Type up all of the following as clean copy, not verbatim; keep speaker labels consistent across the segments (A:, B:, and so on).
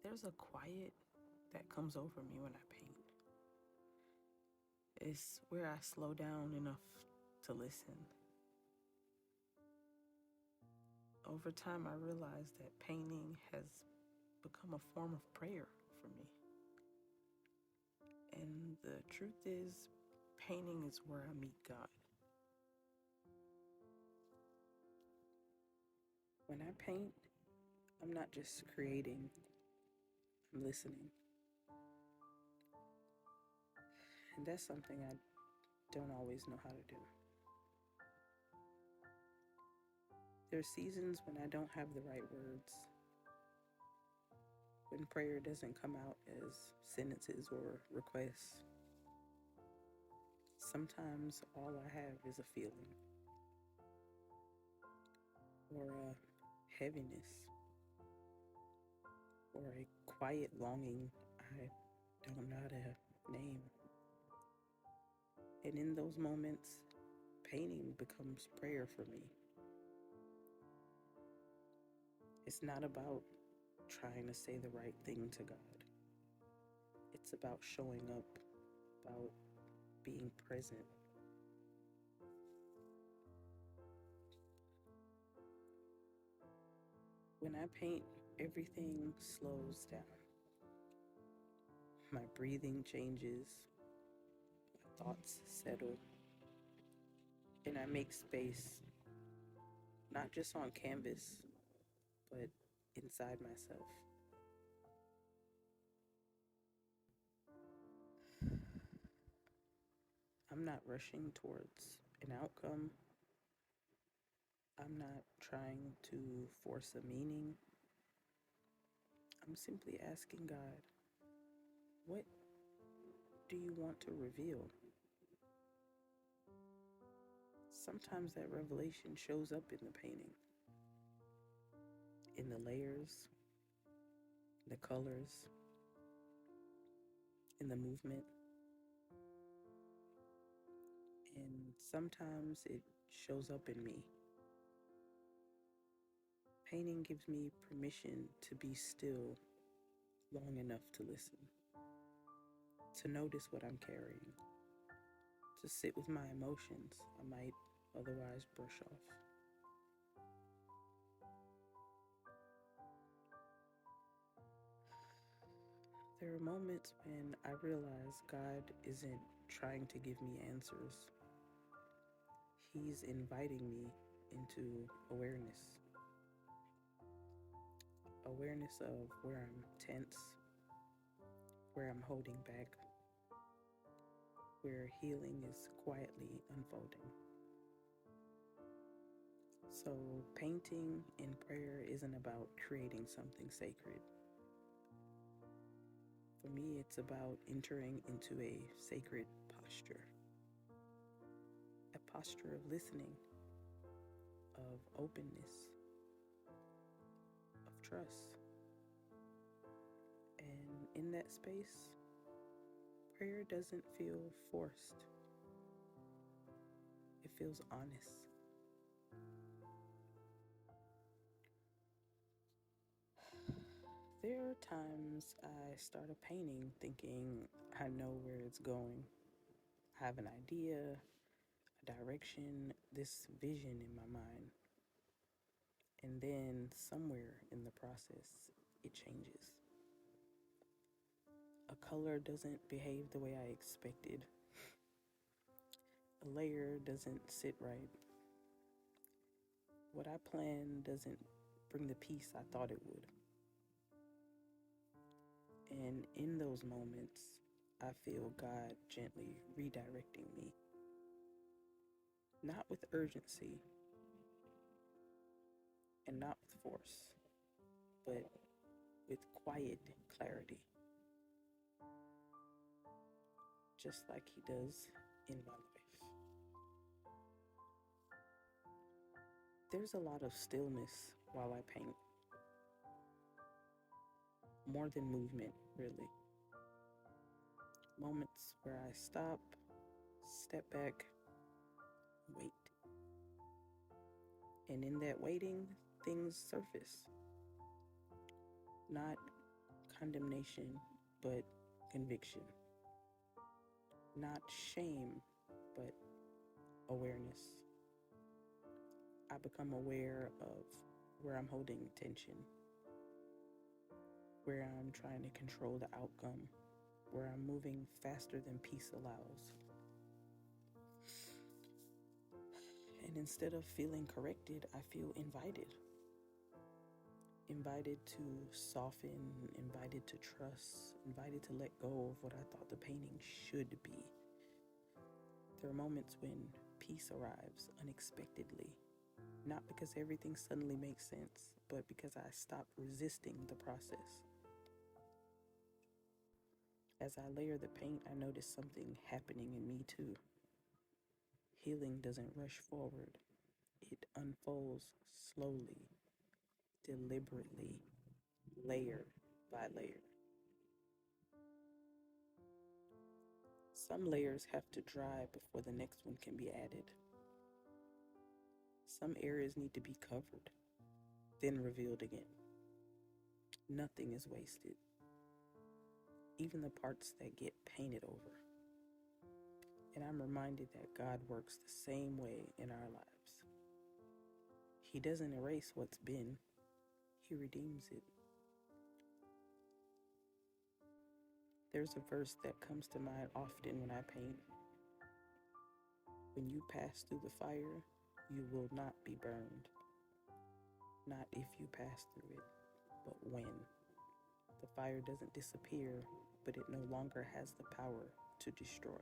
A: There's a quiet that comes over me when I paint. It's where I slow down enough to listen. Over time, I realized that painting has become a form of prayer for me. And the truth is, painting is where I meet God. When I paint, I'm not just creating, I'm listening. And that's something I don't always know how to do. There are seasons when I don't have the right words, when prayer doesn't come out as sentences or requests. Sometimes all I have is a feeling or a heaviness or a quiet longing I don't know how to name. And in those moments, painting becomes prayer for me. It's not about trying to say the right thing to God. It's about showing up, about being present. When I paint, everything slows down. My breathing changes, my thoughts settle, and I make space, not just on canvas, but inside myself. I'm not rushing towards an outcome. I'm not trying to force a meaning. I'm simply asking God, what do you want to reveal? Sometimes that revelation shows up in the painting, in the layers, the colors, in the movement. And sometimes it shows up in me. Painting gives me permission to be still long enough to listen, to notice what I'm carrying, to sit with my emotions I might otherwise brush off. There are moments when I realize God isn't trying to give me answers. He's inviting me into awareness. Awareness of where I'm tense, where I'm holding back, where healing is quietly unfolding. So, painting and prayer isn't about creating something sacred. For me, it's about entering into a sacred posture, a posture of listening, of openness, of trust. And in that space, prayer doesn't feel forced, it feels honest. There are times I start a painting thinking I know where it's going. I have an idea, a direction, this vision in my mind. And then somewhere in the process, it changes. A color doesn't behave the way I expected. A layer doesn't sit right. What I planned doesn't bring the peace I thought it would. And in those moments, I feel God gently redirecting me. Not with urgency and not with force, but with quiet clarity. Just like He does in my life. There's a lot of stillness while I paint. More than movement, really. Moments where I stop, step back, wait. And in that waiting, things surface. Not condemnation, but conviction. Not shame, but awareness. I become aware of where I'm holding tension, where I'm trying to control the outcome, where I'm moving faster than peace allows. And instead of feeling corrected, I feel invited. Invited to soften, invited to trust, invited to let go of what I thought the painting should be. There are moments when peace arrives unexpectedly, not because everything suddenly makes sense, but because I stop resisting the process. As I layer the paint, I notice something happening in me too. Healing doesn't rush forward, it unfolds slowly, deliberately, layer by layer. Some layers have to dry before the next one can be added. Some areas need to be covered, then revealed again. Nothing is wasted, even the parts that get painted over. And I'm reminded that God works the same way in our lives. He doesn't erase what's been, He redeems it. There's a verse that comes to mind often when I paint. When you pass through the fire, you will not be burned. Not if you pass through it, but when. The fire doesn't disappear, but it no longer has the power to destroy.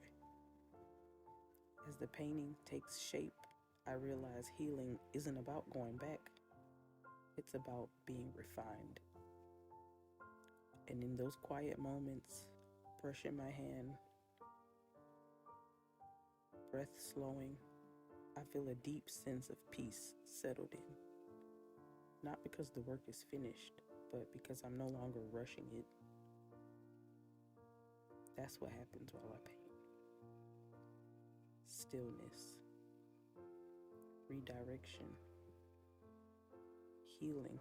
A: As the painting takes shape, I realize healing isn't about going back. It's about being refined. And in those quiet moments, brush in my hand, breath slowing, I feel a deep sense of peace settled in. Not because the work is finished, but because I'm no longer rushing it. That's what happens while I paint. Stillness, redirection, healing,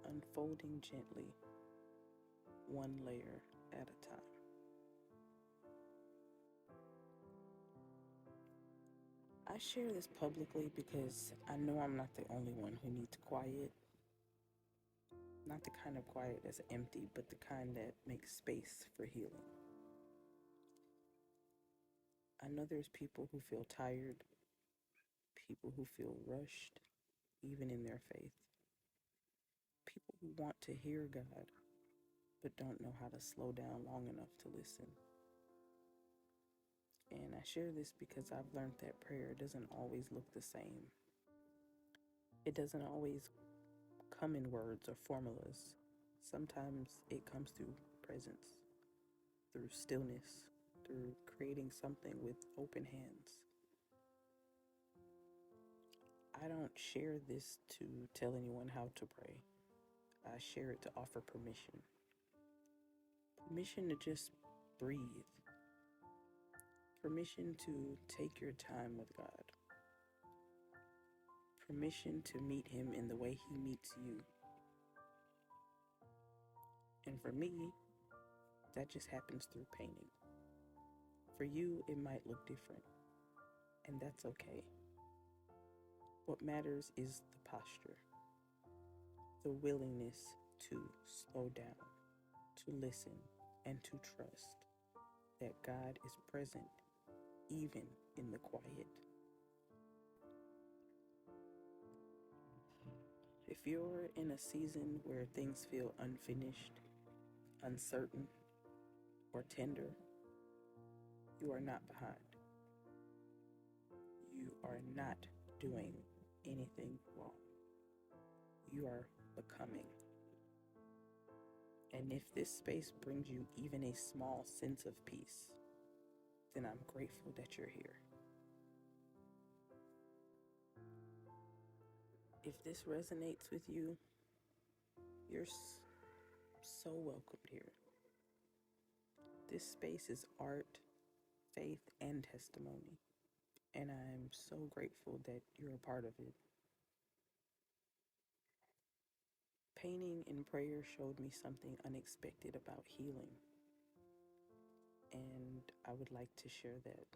A: unfolding gently, one layer at a time. I share this publicly because I know I'm not the only one who needs quiet. Not the kind of quiet that's empty, but the kind that makes space for healing. I know there's people who feel tired, people who feel rushed, even in their faith. People who want to hear God, but don't know how to slow down long enough to listen. And I share this because I've learned that prayer doesn't always look the same. It doesn't always come in words or formulas. Sometimes it comes through presence, through stillness, through creating something with open hands. I don't share this to tell anyone how to pray. I share it to offer permission. Permission to just breathe. Permission to take your time with God. Permission to meet Him in the way He meets you. And for me, that just happens through painting. For you, it might look different, and that's okay. What matters is the posture, the willingness to slow down, to listen, and to trust that God is present even in the quiet. If you're in a season where things feel unfinished, uncertain, or tender, you are not behind. You are not doing anything wrong. You are becoming. And if this space brings you even a small sense of peace, then I'm grateful that you're here. If this resonates with you, you're so welcomed here. This space is art, faith, and testimony, and I'm so grateful that you're a part of it. painting and prayer showed me something unexpected about healing, and I would like to share that